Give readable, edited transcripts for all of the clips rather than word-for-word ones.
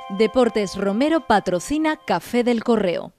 Deportes Romero patrocina Café del Correo.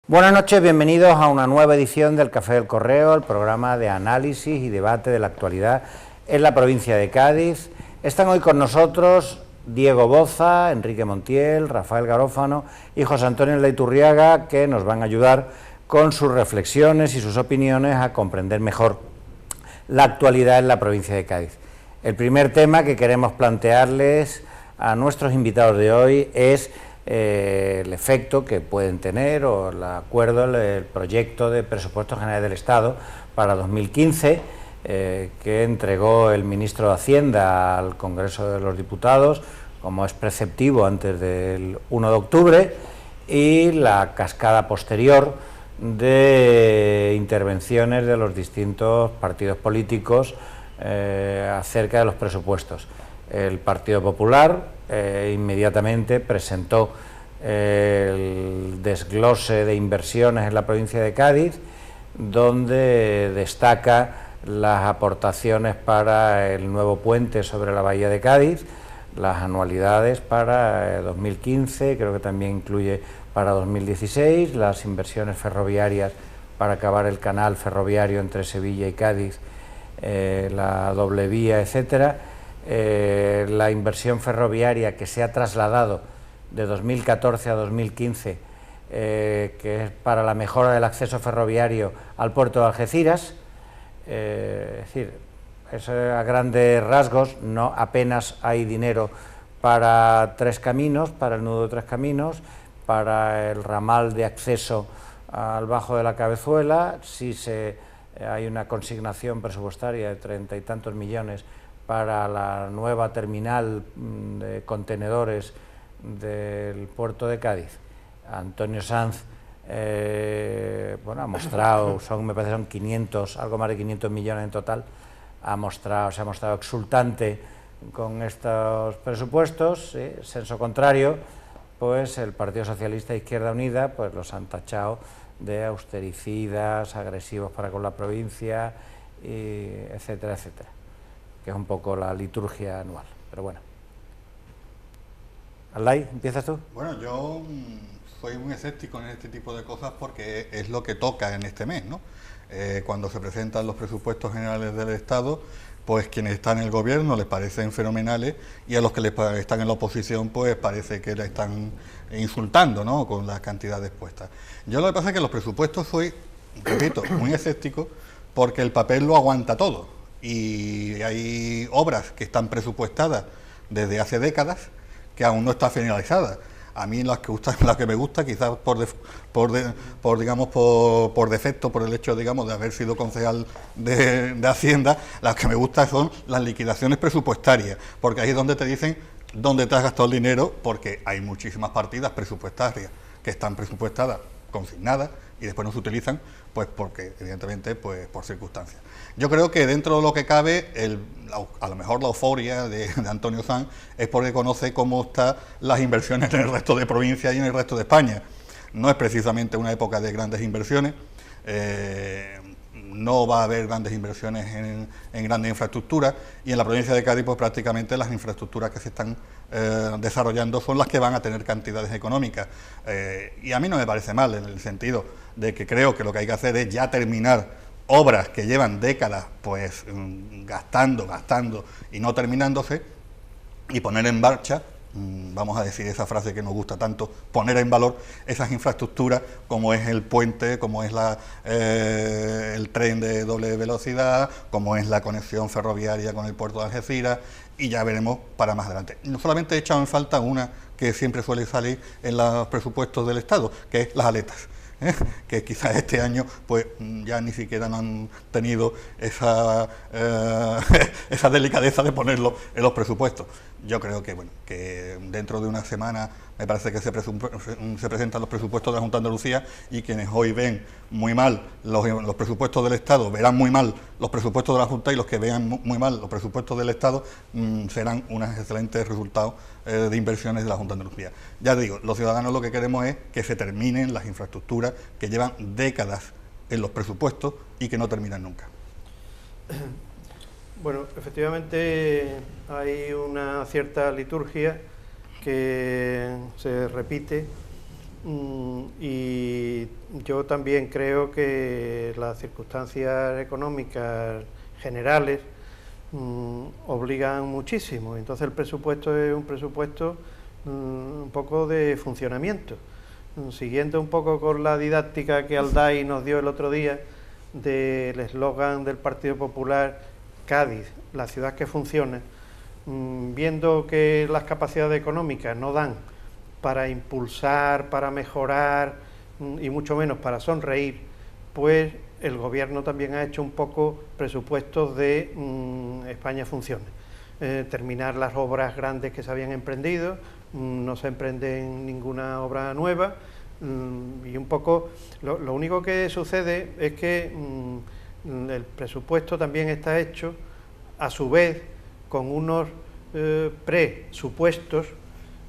Buenas noches, bienvenidos a una nueva edición del Café del Correo, el programa de análisis y debate de la actualidad en la provincia de Cádiz. Están hoy con nosotros Diego Boza, Enrique Montiel, Rafael Garófano y José Antonio Leiturriaga, que nos van a ayudar con sus reflexiones y sus opiniones a comprender mejor la actualidad en la provincia de Cádiz. El primer tema que queremos plantearles a nuestros invitados de hoy es el efecto que pueden tener o el acuerdo, el proyecto de presupuestos generales del Estado para 2015 que entregó el ministro de Hacienda al Congreso de los Diputados, como es preceptivo antes del 1 de octubre, y la cascada posterior de intervenciones de los distintos partidos políticos acerca de los presupuestos. El Partido Popular inmediatamente presentó el desglose de inversiones en la provincia de Cádiz, donde destaca las aportaciones para el nuevo puente sobre la bahía de Cádiz, las anualidades para 2015, creo que también incluye para 2016, las inversiones ferroviarias para acabar el canal ferroviario entre Sevilla y Cádiz, la doble vía, etcétera. La inversión ferroviaria que se ha trasladado de 2014 a 2015, que es para la mejora del acceso ferroviario al puerto de Algeciras. Es decir, eso a grandes rasgos. No apenas hay dinero para Tres Caminos, para el nudo de Tres Caminos, para el ramal de acceso al Bajo de la Cabezuela. Sí hay una consignación presupuestaria de 30 y tantos millones para la nueva terminal de contenedores del puerto de Cádiz. Antonio Sanz ha mostrado, me parece son 500, algo más de 500 millones en total, se ha mostrado exultante con estos presupuestos. Senso contrario, pues el Partido Socialista e Izquierda Unida pues los han tachado de austericidas, agresivos para con la provincia, etcétera, etcétera, que es un poco la liturgia anual, pero bueno. Alday, ¿empiezas tú? Bueno, yo soy muy escéptico en este tipo de cosas porque es lo que toca en este mes, ¿no? Cuando se presentan los presupuestos generales del Estado, pues quienes están en el gobierno les parecen fenomenales y a los que están en la oposición pues parece que le están insultando, ¿no?, con las cantidades puestas. Yo lo que pasa es que los presupuestos soy, repito, muy escéptico porque el papel lo aguanta todo y hay obras que están presupuestadas desde hace décadas que aún no está finalizada. A mí las que me gusta, quizás por defecto, por el hecho, digamos, de haber sido concejal de Hacienda, las que me gustan son las liquidaciones presupuestarias, porque ahí es donde te dicen dónde te has gastado el dinero, porque hay muchísimas partidas presupuestarias que están presupuestadas, consignadas, y después no se utilizan, pues porque, evidentemente, pues por circunstancias. Yo creo que dentro de lo que cabe, a lo mejor la euforia de Antonio Sanz es porque conoce cómo están las inversiones en el resto de provincias y en el resto de España. No es precisamente una época de grandes inversiones, no va a haber grandes inversiones en grandes infraestructuras, y en la provincia de Cádiz pues prácticamente las infraestructuras que se están desarrollando son las que van a tener cantidades económicas, y a mí no me parece mal, en el sentido de que creo que lo que hay que hacer es ya terminar obras que llevan décadas pues gastando y no terminándose, y poner en marcha, vamos a decir esa frase que nos gusta tanto, poner en valor esas infraestructuras como es el puente, como es el tren de doble velocidad, como es la conexión ferroviaria con el puerto de Algeciras, y ya veremos para más adelante. No solamente he echado en falta una que siempre suele salir en los presupuestos del Estado, que es las aletas, que quizás este año pues ya ni siquiera no han tenido esa delicadeza de ponerlo en los presupuestos. Yo creo que que dentro de una semana me parece que se presentan los presupuestos de la Junta de Andalucía, y quienes hoy ven muy mal los presupuestos del Estado verán muy mal los presupuestos de la Junta, y los que vean muy mal los presupuestos del Estado serán unos excelentes resultados de inversiones de la Junta de Andalucía. Ya digo, los ciudadanos lo que queremos es que se terminen las infraestructuras que llevan décadas en los presupuestos y que no terminan nunca. Bueno, efectivamente hay una cierta liturgia que se repite y yo también creo que las circunstancias económicas generales obligan muchísimo. Entonces el presupuesto es un presupuesto un poco de funcionamiento. Siguiendo un poco con la didáctica que Alday nos dio el otro día del eslogan del Partido Popular, Cádiz, la ciudad que funciona, viendo que las capacidades económicas no dan para impulsar, para mejorar y mucho menos para sonreír, pues el gobierno también ha hecho un poco presupuestos de España funciona. Terminar las obras grandes que se habían emprendido, no se emprende ninguna obra nueva y un poco lo único que sucede es que el presupuesto también está hecho a su vez con unos presupuestos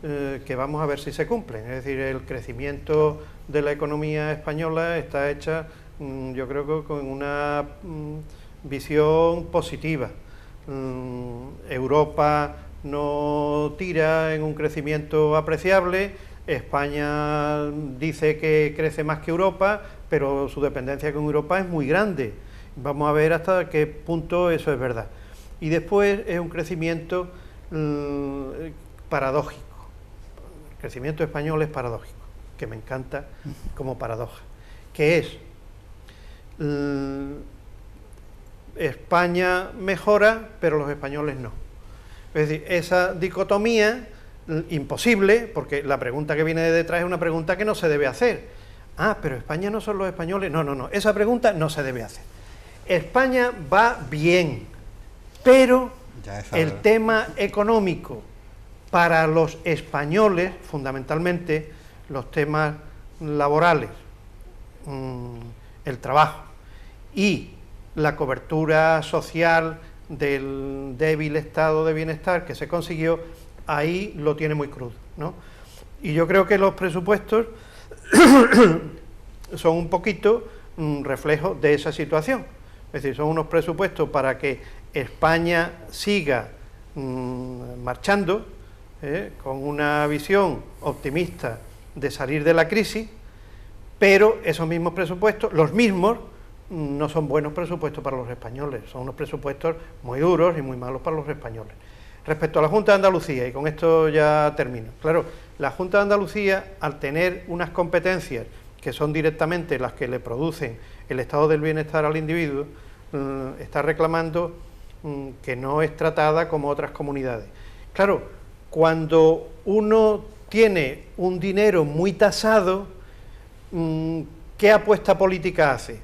que vamos a ver si se cumplen. Es decir, el crecimiento de la economía española está hecha yo creo que con una visión positiva. Europa no tira en un crecimiento apreciable, España dice que crece más que Europa, pero su dependencia con Europa es muy grande. Vamos a ver hasta qué punto eso es verdad. Y después es un crecimiento paradójico. El crecimiento español es paradójico, que me encanta como paradoja, que es España mejora, pero los españoles no. Es decir, esa dicotomía imposible, porque la pregunta que viene de detrás es una pregunta que no se debe hacer. Ah, pero España no son los españoles. No, esa pregunta no se debe hacer. España va bien, pero el tema económico para los españoles, fundamentalmente los temas laborales, el trabajo y la cobertura social del débil estado de bienestar que se consiguió, ahí lo tiene muy crudo, ¿no? Y yo creo que los presupuestos son un poquito reflejo de esa situación. Es decir, son unos presupuestos para que España siga marchando con una visión optimista de salir de la crisis, pero esos mismos presupuestos, los mismos, no son buenos presupuestos para los españoles, son unos presupuestos muy duros y muy malos para los españoles. Respecto a la Junta de Andalucía, y con esto ya termino, claro, la Junta de Andalucía, al tener unas competencias que son directamente las que le producen el estado del bienestar al individuo, está reclamando que no es tratada como otras comunidades. Claro, cuando uno tiene un dinero muy tasado, ¿qué apuesta política hace?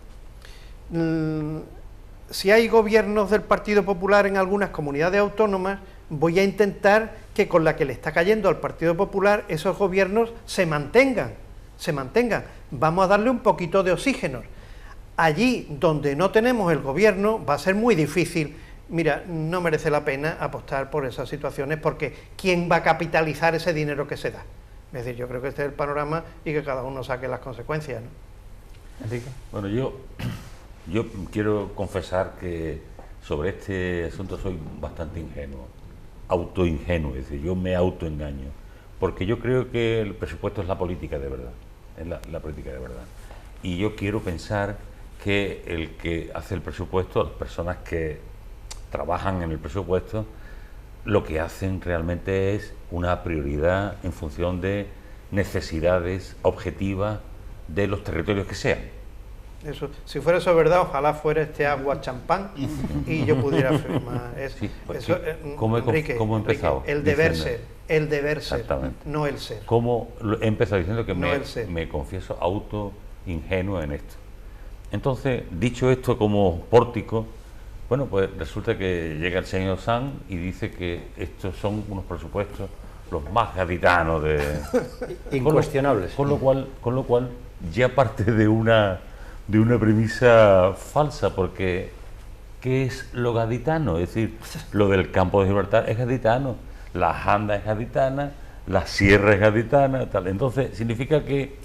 Si hay gobiernos del Partido Popular en algunas comunidades autónomas, voy a intentar que con la que le está cayendo al Partido Popular esos gobiernos se mantengan. Vamos a darle un poquito de oxígeno. Allí donde no tenemos el gobierno va a ser muy difícil. Mira, no merece la pena apostar por esas situaciones porque ¿quién va a capitalizar ese dinero que se da? Es decir, yo creo que este es el panorama y que cada uno saque las consecuencias, ¿no? Enrique. Bueno, yo quiero confesar que sobre este asunto soy bastante ingenuo, autoingenuo, es decir, yo me autoengaño, porque yo creo que el presupuesto es la política de verdad, es la política de verdad. Y yo quiero pensar que el que hace el presupuesto, las personas que trabajan en el presupuesto, lo que hacen realmente es una prioridad en función de necesidades objetivas de los territorios que sean. Eso, si fuera eso verdad, ojalá fuera este agua champán y yo pudiera afirmar eso. Sí, Eso, sí. ¿Cómo he empezado? Enrique, el deber ser, no el ser. ¿Cómo he empezado diciendo que no me confieso ingenuo en esto? Entonces, dicho esto como pórtico, bueno, pues resulta que llega el señor Sanz y dice que estos son unos presupuestos los más gaditanos de... Incuestionables. Con lo cual ya parte de una premisa falsa, porque ¿qué es lo gaditano? Es decir, lo del campo de Gibraltar es gaditano, la Janda es gaditana, la Sierra es gaditana, tal. Entonces significa que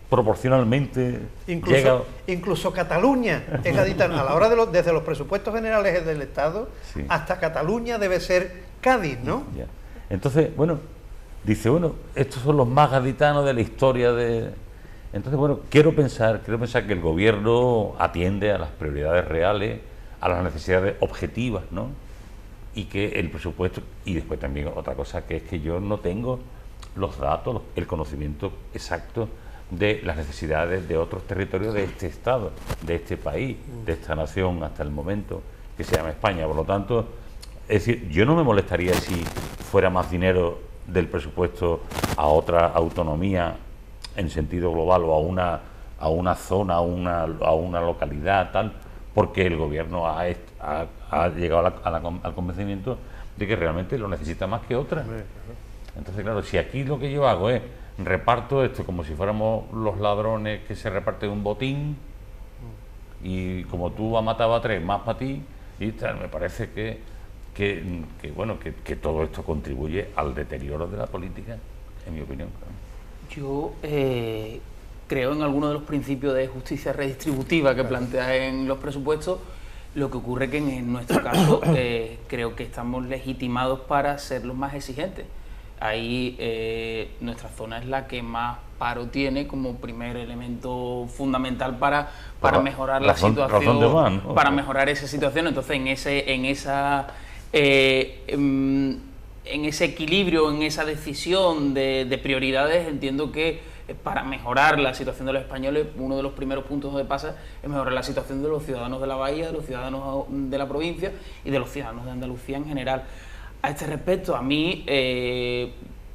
proporcionalmente llega... Incluso Cataluña es gaditana. A la hora desde los presupuestos generales del Estado, sí, hasta Cataluña debe ser Cádiz, ¿no? Ya. Entonces, bueno, dice, bueno, estos son los más gaditanos de la historia de... Entonces, bueno, quiero pensar que el gobierno atiende a las prioridades reales, a las necesidades objetivas, ¿no? Y que el presupuesto... Y después también otra cosa, que es que yo no tengo los datos, el conocimiento exacto de las necesidades de otros territorios de este Estado, de este país, de esta nación hasta el momento, que se llama España. Por lo tanto, es decir, yo no me molestaría si fuera más dinero del presupuesto a otra autonomía en sentido global o a una zona, a una localidad, tal, porque el gobierno ha llegado al convencimiento de que realmente lo necesita más que otra. Entonces, claro, si aquí lo que yo hago es reparto esto como si fuéramos los ladrones que se reparten un botín y como tú has matado a 3, más para ti, y tal, me parece que todo esto contribuye al deterioro de la política, en mi opinión. Yo creo en algunos de los principios de justicia redistributiva que plantea en los presupuestos. Lo que ocurre que en nuestro caso creo que estamos legitimados para ser los más exigentes. Ahí nuestra zona es la que más paro tiene como primer elemento fundamental para mejorar la situación, para mejorar esa situación. Entonces en ese equilibrio, en esa decisión de prioridades, entiendo que para mejorar la situación de los españoles, uno de los primeros puntos donde pasa es mejorar la situación de los ciudadanos de la Bahía, de los ciudadanos de la provincia y de los ciudadanos de Andalucía en general. A este respecto, a mí,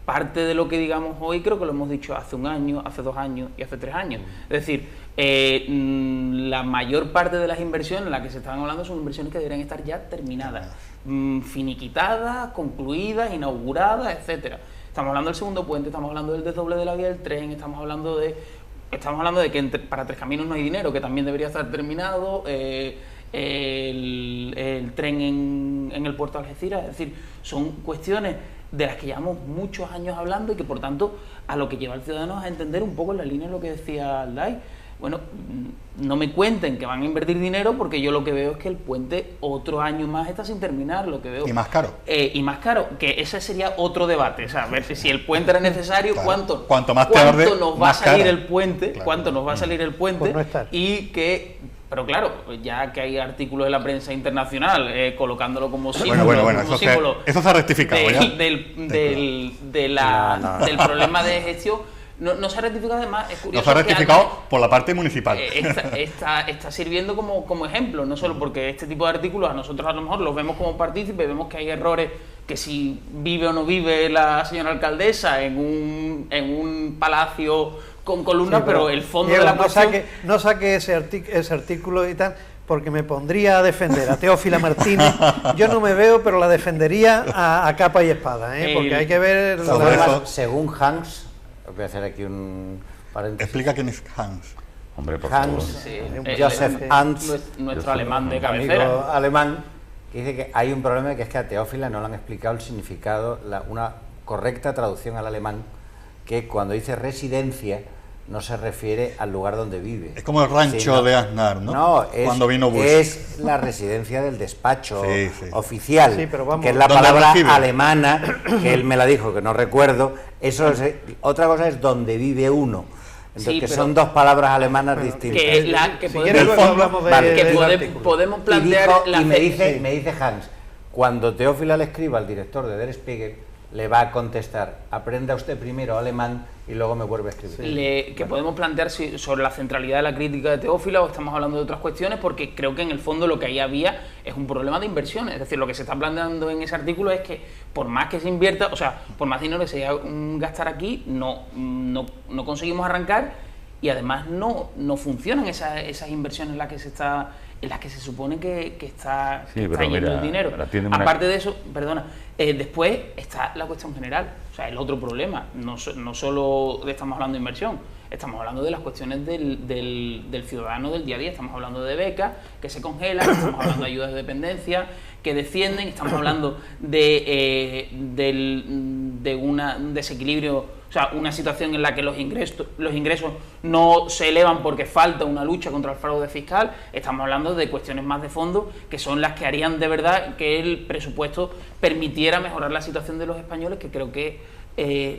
parte de lo que digamos hoy creo que lo hemos dicho hace un año, hace 2 años y hace 3 años. Es decir, la mayor parte de las inversiones en las que se estaban hablando son inversiones que deberían estar ya terminadas, finiquitadas, concluidas, inauguradas, etcétera. Estamos hablando del segundo puente, estamos hablando del desdoble de la vía del tren, estamos hablando de que para Tres Caminos no hay dinero, que también debería estar terminado, el tren en el puerto de Algeciras. Es decir, son cuestiones de las que llevamos muchos años hablando y que por tanto a lo que lleva al ciudadano es a entender un poco en la línea de lo que decía Alday. Bueno, no me cuenten que van a invertir dinero porque yo lo que veo es que el puente otro año más está sin terminar, lo que veo. Y más caro. Y más caro, que ese sería otro debate, o sea, ver si el puente era necesario, claro. cuánto nos va a salir el puente, claro. Cuánto nos va a salir el puente, por no estar. Y que... Pero claro, ya que hay artículos de la prensa internacional colocándolo como símbolo, eso se ha rectificado del problema de gestión. No se ha rectificado, además, es curioso. No se ha rectificado por la parte municipal. Está sirviendo como ejemplo, no solo porque este tipo de artículos a nosotros a lo mejor los vemos como partícipes, vemos que hay errores, que si vive o no vive la señora alcaldesa en un palacio con columnas, sí, pero el fondo Diego, de la cuestión... No saque ese artículo y tal, porque me pondría a defender a Teófila Martínez. Yo no me veo, pero la defendería a capa y espada, porque hay que ver... Según Hans, voy a hacer aquí un paréntesis. Explica quién es Hans. Hombre, por Hans, sí, Joseph Hans, nuestro alemán de cabecera. Amigo alemán, que dice que hay un problema, que es que a Teófila no le han explicado el significado, una correcta traducción al alemán, que cuando dice residencia no se refiere al lugar donde vive. Es como el rancho de Aznar, ¿no? No, cuando vino Bush. Es la residencia del despacho oficial, sí, pero vamos, que es la palabra alemana, que él me la dijo, que no recuerdo. Eso es, otra cosa es donde vive uno. Entonces, que son dos palabras alemanas distintas. Podemos plantear... Y me dice Hans, cuando Teófila le escriba al director de Der Spiegel, le va a contestar, aprenda usted primero alemán y luego me vuelve a escribir. Podemos plantear sobre la centralidad de la crítica de Teófila o estamos hablando de otras cuestiones, porque creo que en el fondo lo que ahí había es un problema de inversiones. Es decir, lo que se está planteando en ese artículo es que por más que se invierta, o sea, por más dinero que se vaya a gastar aquí, no conseguimos arrancar y además no funcionan esas inversiones en las que se está en las que se supone que está, Sí, que está pero yendo mira, el dinero. ahora tiene una- Aparte de eso, perdona, después está la cuestión general, o sea, el otro problema, no solo estamos hablando de inversión, estamos hablando de las cuestiones del ciudadano del día a día, estamos hablando de becas que se congelan, estamos hablando de ayudas de dependencia que descienden, estamos hablando de un desequilibrio. O sea, una situación en la que los ingresos no se elevan porque falta una lucha contra el fraude fiscal. Estamos hablando de cuestiones más de fondo que son las que harían de verdad que el presupuesto permitiera mejorar la situación de los españoles, que creo que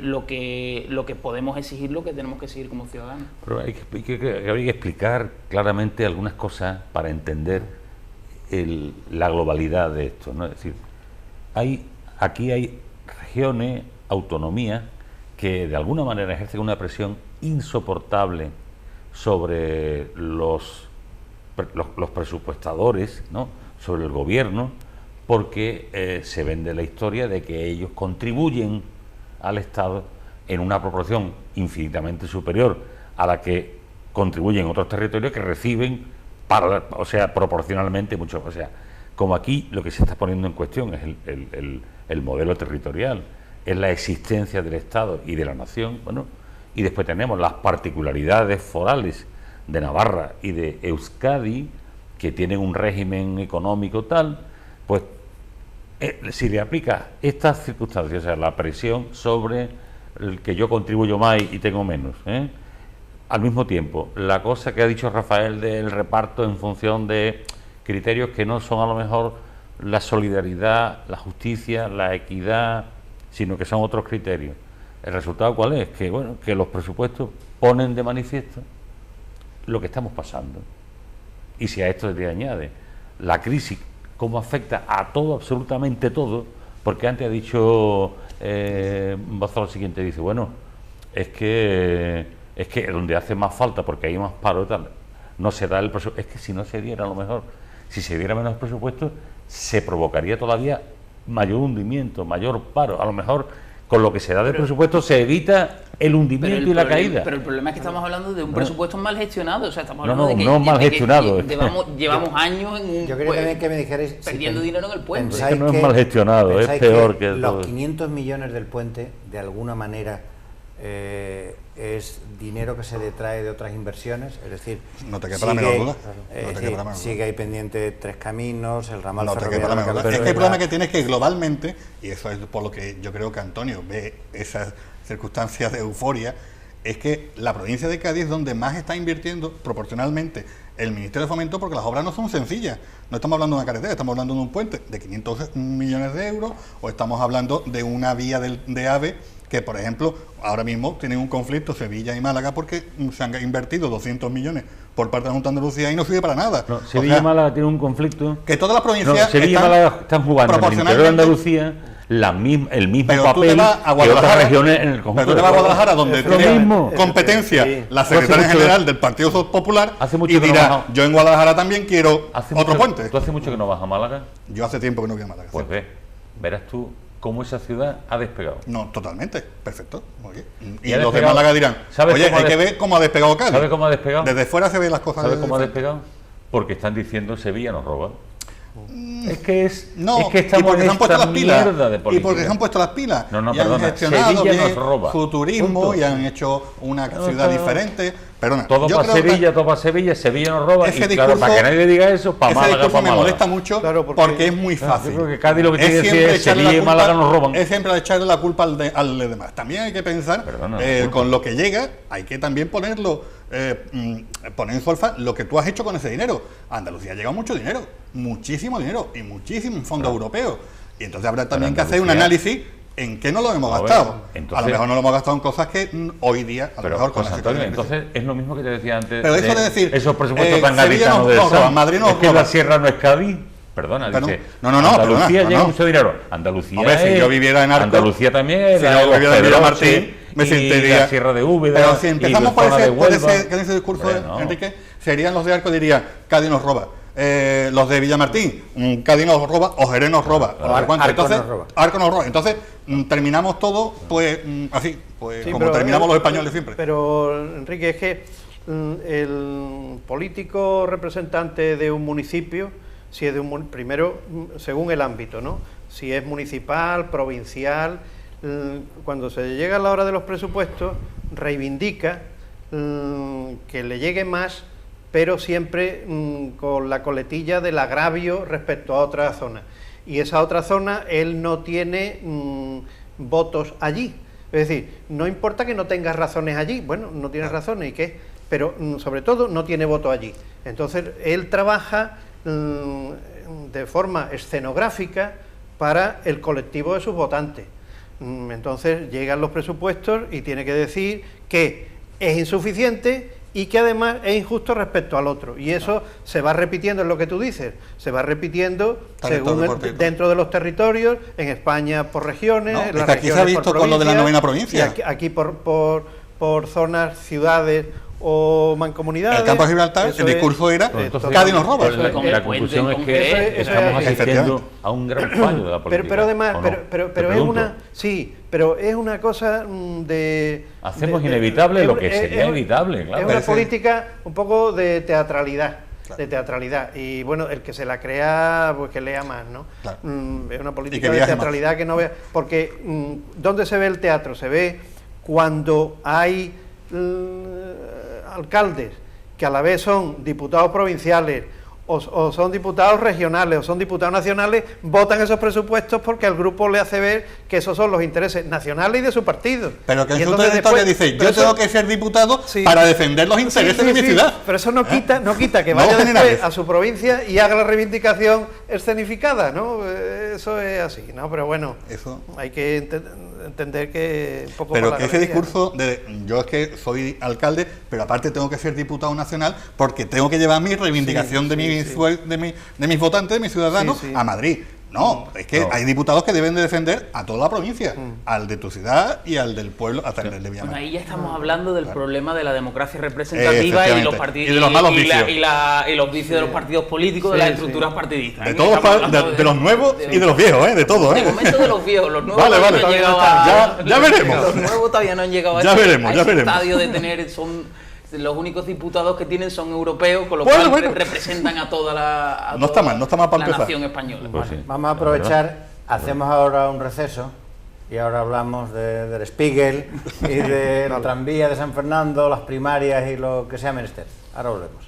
lo que podemos exigir, lo que tenemos que exigir como ciudadanos. Pero hay que explicar claramente algunas cosas para entender la globalidad de esto, ¿no? Es decir, aquí hay regiones, autonomías, que de alguna manera ejercen una presión insoportable sobre los presupuestadores, ¿no? Sobre el gobierno, porque se vende la historia de que ellos contribuyen al Estado en una proporción infinitamente superior a la que contribuyen otros territorios que reciben, proporcionalmente mucho. O sea, como aquí lo que se está poniendo en cuestión es el modelo territorial, es la existencia del Estado y de la nación, bueno, y después tenemos las particularidades forales de Navarra y de Euskadi, que tienen un régimen económico tal, pues si le aplica estas circunstancias, o sea, la presión sobre el que yo contribuyo más y tengo menos, al mismo tiempo, la cosa que ha dicho Rafael del reparto en función de criterios que no son a lo mejor la solidaridad, la justicia, la equidad, sino que son otros criterios. ¿El resultado cuál es? Que bueno, que los presupuestos ponen de manifiesto lo que estamos pasando. Y si a esto le añade la crisis, cómo afecta a todo, absolutamente todo, porque antes ha dicho Bozo lo siguiente, dice, bueno, es que donde hace más falta, porque hay más paro y tal, no se da el presupuesto. Es que si no se diera, a lo mejor, si se diera menos presupuesto, se provocaría todavía mayor hundimiento, mayor paro. A lo mejor con lo que se da de presupuesto se evita el hundimiento y la caída. Pero el problema es que estamos hablando de un presupuesto mal gestionado. O sea, estamos No, hablando de que, no mal gestionado. llevamos años en un, Yo quería también que me dijerais perdiendo dinero en el puente. Es que no es mal gestionado, es peor que todo. Los 500 millones del puente, de alguna manera, es dinero que se detrae de otras inversiones, es decir, no te quepa la menor duda. Sigue ahí pendiente Tres Caminos, el ramal no te ferroviario. quepa la menor duda. Es que el problema que tienes es que globalmente, y eso es por lo que yo creo que Antonio ve esas circunstancias de euforia, es que la provincia de Cádiz es donde más está invirtiendo proporcionalmente el Ministerio de Fomento, porque las obras no son sencillas. No estamos hablando de una carretera, estamos hablando de un puente de 500 millones de euros, o estamos hablando de una vía de AVE que, por ejemplo, ahora mismo tienen un conflicto Sevilla y Málaga porque se han invertido 200 millones por parte de la Junta de Andalucía y no sirve para nada. No, Sevilla y Málaga tienen un conflicto. Que todas las provincias Sevilla y Málaga están jugando en el interior de Andalucía el mismo pero papel que otras regiones en el conjunto. Pero tú te vas a Guadalajara, donde tiene competencia la secretaria general del Partido Popular, y dirá, yo en Guadalajara también quiero otro puente. ¿Tú hace mucho que no vas a Málaga? Yo hace tiempo que no voy a Málaga. Pues verás tú cómo esa ciudad ha despegado. No, totalmente, perfecto. Oye. Y los de Málaga dirán, oye, hay que ver cómo ha despegado Cádiz. ¿Sabes cómo ha despegado? Desde fuera se ven las cosas. ¿Sabes cómo ha despegado? Porque están diciendo Sevilla nos roba. Es que estamos en esta mierda de política. Y porque se han puesto las pilas. No, y han gestionado Sevilla bien nos roba. su turismo. Punto. Y han hecho una ciudad diferente. Perdona, todo para Sevilla, Sevilla nos roba. Ese y claro, para que nadie diga eso, para Málaga, discurso para me molesta mucho, claro, porque es muy fácil. Yo creo que Cádiz lo que tiene que decir es Sevilla y Málaga nos roban. Es siempre echarle la culpa al demás. También hay que pensar, con lo que llega, hay que también ponerlo, poner en solfa lo que tú has hecho con ese dinero. A Andalucía ha llegado mucho dinero, muchísimo dinero y muchísimos fondos europeos. Y entonces habrá también que hacer un análisis en qué no lo hemos gastado. Entonces, a lo mejor no lo hemos gastado en cosas que hoy día, a lo mejor con Antonio, entonces es lo mismo que te decía antes. Pero eso de decir, esos presupuestos tan gaditanos de Madrid no es que la sierra no es Cádiz. Perdona, dice. No, Andalucía llega mucho dinero. Andalucía. Hombre, si yo viviera en Arco, Andalucía también. Si yo viviera en Villamartín, me sentiría. La Sierra de Úbeda. Pero si empezamos por ese discurso, Enrique, serían los de Arco, dirían, Cádiz nos roba. Los de Villamartín, Cádiz nos roba o Jerez nos roba. Entonces, Arco nos roba. Entonces, terminamos todo, pues así, pues sí, como terminamos los españoles siempre. Pero, Enrique, es que el político representante de un municipio, si es de un primero, según el ámbito, ¿no? Si es municipal, provincial, cuando se llega a la hora de los presupuestos, reivindica que le llegue más, pero siempre con la coletilla del agravio respecto a otra zona. Y esa otra zona, él no tiene votos allí. Es decir, no importa que no tengas razones allí, bueno, no tienes razones, ¿y qué? Pero sobre todo no tiene voto allí. Entonces, él trabaja de forma escenográfica para el colectivo de sus votantes. Entonces, llegan los presupuestos y tiene que decir que es insuficiente y que además es injusto respecto al otro. Y eso se va repitiendo, en lo que tú dices, se va repitiendo dentro de los territorios, en España por regiones, en las aquí se ha visto con lo de la novena provincia. Y aquí por zonas, ciudades o mancomunidades. El campo de Gibraltar, el discurso era Cádiz nos roba. La conclusión es que estamos asistiendo a un gran fallo de la política. Pero además, pero es una... Sí, pero es una cosa de... Hacemos inevitable lo que sería evitable, claro. Es una política un poco de teatralidad. Claro. De teatralidad, y bueno, el que se la crea, pues que lea más, ¿no? Claro. Es una política de teatralidad más. Que no vea, porque ¿dónde se ve el teatro? Se ve cuando hay alcaldes que a la vez son diputados provinciales o son diputados regionales o son diputados nacionales, votan esos presupuestos porque al grupo le hace ver que esos son los intereses nacionales y de su partido. Pero que en su trayectoria dice, yo tengo que ser diputado para defender los intereses de mi ciudad. Pero eso no quita que vaya después a su provincia y haga la reivindicación escenificada, ¿no? Eso es así, ¿no? Pero bueno, eso hay que entender que un poco... Pero que ese discurso de yo es que soy alcalde, pero aparte tengo que ser diputado nacional porque tengo que llevar mi reivindicación de mis votantes, de mis ciudadanos, a Madrid. No, es que hay diputados que deben de defender a toda la provincia, al de tu ciudad y al del pueblo, hasta el de Villanueva. Bueno, ahí ya estamos hablando del problema de la democracia representativa y los partidos y de los malos vicios. Y los vicios de los partidos políticos, de las estructuras partidistas. De todos, de los nuevos y de los viejos, de todo. De momento de los viejos, los nuevos no han llegado a... Ya veremos. Los nuevos todavía no han llegado a ese estadio de tener... Los únicos diputados que tienen son europeos, con lo cual representan a toda la, no está mal para la nación española. Pues sí. Vamos a aprovechar, hacemos ahora un receso y ahora hablamos del Spiegel y de la tranvía de San Fernando, las primarias y lo que sea menester. Ahora volvemos.